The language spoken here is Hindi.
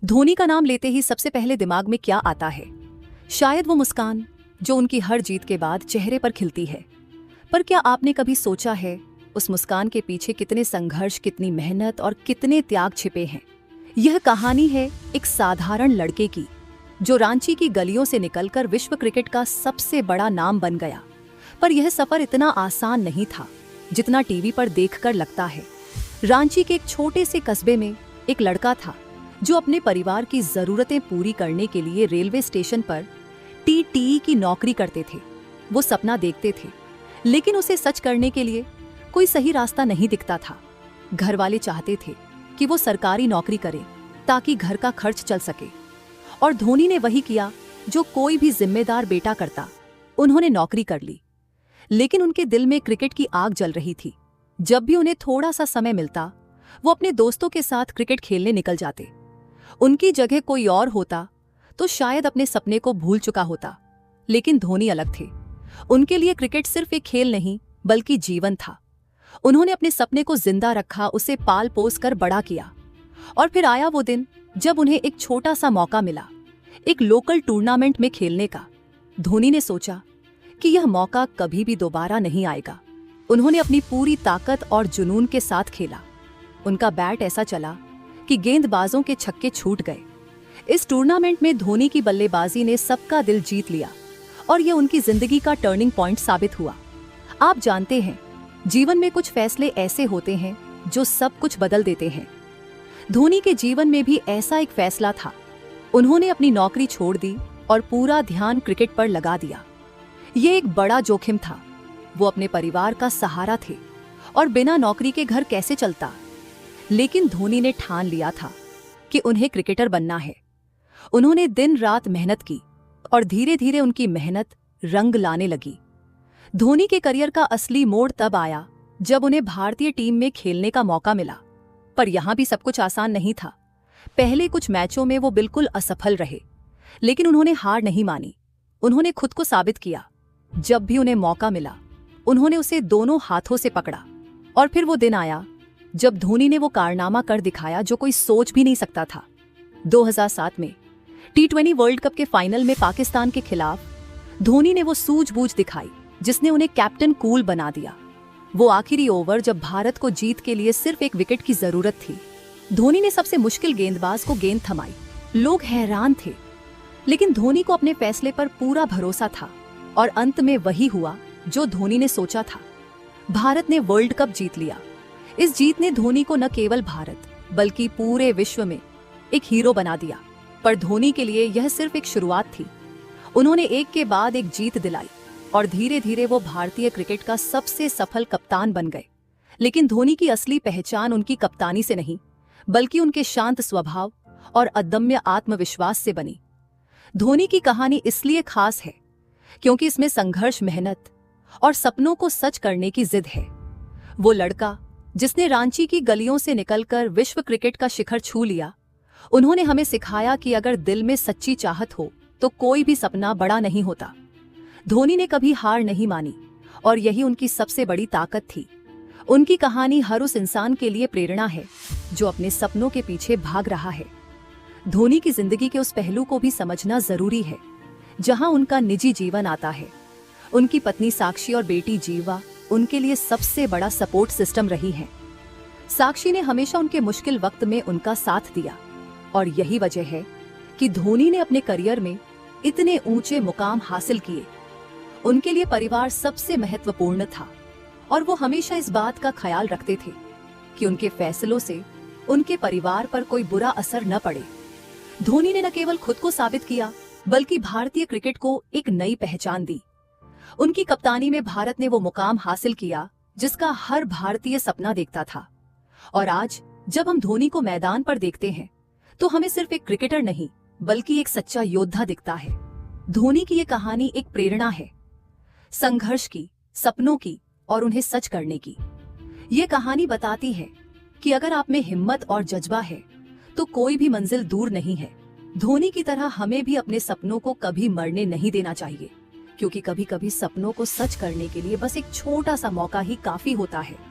धोनी का नाम लेते ही सबसे पहले दिमाग में क्या आता है? शायद वो मुस्कान जो उनकी हर जीत के बाद चेहरे पर खिलती है। पर क्या आपने कभी सोचा है उस मुस्कान के पीछे कितने संघर्ष, कितनी मेहनत और कितने त्याग छिपे हैं? यह कहानी है एक साधारण लड़के की जो रांची की गलियों से निकलकर विश्व क्रिकेट का सबसे बड़ा नाम बन गया। पर यह सफर इतना आसान नहीं था जितना टीवी पर देखकर लगता है। रांची के एक छोटे से कस्बे में एक लड़का था जो अपने परिवार की जरूरतें पूरी करने के लिए रेलवे स्टेशन पर टीटी की नौकरी करते थे। वो सपना देखते थे, लेकिन उसे सच करने के लिए कोई सही रास्ता नहीं दिखता था। घर वाले चाहते थे कि वो सरकारी नौकरी करे ताकि घर का खर्च चल सके, और धोनी ने वही किया जो कोई भी जिम्मेदार बेटा करता। उन्होंने नौकरी कर ली, लेकिन उनके दिल में क्रिकेट की आग जल रही थी। जब भी उन्हें थोड़ा सा समय मिलता, वो अपने दोस्तों के साथ क्रिकेट खेलने निकल जाते। उनकी जगह कोई और होता तो शायद अपने सपने को भूल चुका होता, लेकिन धोनी अलग थे। उनके लिए क्रिकेट सिर्फ एक खेल नहीं बल्कि जीवन था। उन्होंने अपने सपने को जिंदा रखा, उसे पाल पोस कर बड़ा किया। और फिर आया वो दिन जब उन्हें एक छोटा सा मौका मिला, एक लोकल टूर्नामेंट में खेलने का। धोनी ने सोचा कि यह मौका कभी भी दोबारा नहीं आएगा। उन्होंने अपनी पूरी ताकत और जुनून के साथ खेला। उनका बैट ऐसा चला कि गेंदबाजों के छक्के छूट गए। इस टूर्नामेंट में धोनी की बल्लेबाजी ने सबका दिल जीत लिया और यह उनकी जिंदगी का टर्निंग पॉइंट साबित हुआ। आप जानते हैं, जीवन में कुछ फैसले ऐसे होते हैं जो सब कुछ बदल देते हैं। धोनी के जीवन में भी ऐसा एक फैसला था। उन्होंने अपनी नौकरी छोड़ दी और पूरा ध्यान क्रिकेट पर लगा दिया। ये एक बड़ा जोखिम था। वो अपने परिवार का सहारा थे और बिना नौकरी के घर कैसे चलता। लेकिन धोनी ने ठान लिया था कि उन्हें क्रिकेटर बनना है। उन्होंने दिन रात मेहनत की और धीरे धीरे उनकी मेहनत रंग लाने लगी। धोनी के करियर का असली मोड़ तब आया जब उन्हें भारतीय टीम में खेलने का मौका मिला। पर यहां भी सब कुछ आसान नहीं था। पहले कुछ मैचों में वो बिल्कुल असफल रहे, लेकिन उन्होंने हार नहीं मानी। उन्होंने खुद को साबित किया। जब भी उन्हें मौका मिला, उन्होंने उसे दोनों हाथों से पकड़ा। और फिर वो दिन आया जब धोनी ने वो कारनामा कर दिखाया जो कोई सोच भी नहीं सकता था। 2007 में T20 वर्ल्ड कप के फाइनल में पाकिस्तान के खिलाफ धोनी ने वो सूझबूझ दिखाई जिसने उन्हें कैप्टन कूल बना दिया। वो आखिरी ओवर जब भारत को जीत के लिए सिर्फ एक विकेट की जरूरत थी, धोनी ने सबसे मुश्किल गेंदबाज को गेंद थमाई। लोग हैरान थे, लेकिन धोनी को अपने फैसले पर पूरा भरोसा था और अंत में वही हुआ जो धोनी ने सोचा था। भारत ने वर्ल्ड कप जीत लिया। इस जीत ने धोनी को न केवल भारत बल्कि पूरे विश्व में एक हीरो बना दिया। पर धोनी के लिए यह सिर्फ एक शुरुआत थी। उन्होंने एक के बाद एक जीत दिलाई और धीरे धीरे वो भारतीय क्रिकेट का सबसे सफल कप्तान बन गए। लेकिन धोनी की असली पहचान उनकी कप्तानी से नहीं बल्कि उनके शांत स्वभाव और अदम्य आत्मविश्वास से बनी। धोनी की कहानी इसलिए खास है क्योंकि इसमें संघर्ष, मेहनत और सपनों को सच करने की जिद है। वो लड़का जिसने रांची की गलियों से निकलकर विश्व क्रिकेट का शिखर छू लिया, उन्होंने हमें सिखाया कि अगर दिल में सच्ची चाहत हो तो कोई भी सपना बड़ा नहीं होता। धोनी ने कभी हार नहीं मानी और यही उनकी सबसे बड़ी ताकत थी। उनकी कहानी हर उस इंसान के लिए प्रेरणा है जो अपने सपनों के पीछे भाग रहा है। धोनी की जिंदगी के उस पहलू को भी समझना जरूरी है जहां उनका निजी जीवन आता है। उनकी पत्नी साक्षी और बेटी जीवा उनके लिए सबसे बड़ा सपोर्ट सिस्टम रही हैं। साक्षी ने हमेशा उनके मुश्किल वक्त में उनका साथ दिया और यही वजह है कि धोनी ने अपने करियर में इतने ऊंचे मुकाम हासिल किए। उनके लिए परिवार सबसे महत्वपूर्ण था और वो हमेशा इस बात का ख्याल रखते थे कि उनके फैसलों से उनके परिवार पर कोई बुरा असर न पड़े। धोनी ने न केवल खुद को साबित किया बल्कि भारतीय क्रिकेट को एक नई पहचान दी। उनकी कप्तानी में भारत ने वो मुकाम हासिल किया जिसका हर भारतीय सपना देखता था। और आज जब हम धोनी को मैदान पर देखते हैं तो हमें सिर्फ एक क्रिकेटर नहीं बल्कि एक सच्चा योद्धा दिखता है। धोनी की ये कहानी एक प्रेरणा है, संघर्ष की, सपनों की और उन्हें सच करने की। ये कहानी बताती है कि अगर आप में हिम्मत और जज्बा है तो कोई भी मंजिल दूर नहीं है। धोनी की तरह हमें भी अपने सपनों को कभी मरने नहीं देना चाहिए, क्योंकि कभी कभी सपनों को सच करने के लिए बस एक छोटा सा मौका ही काफी होता है।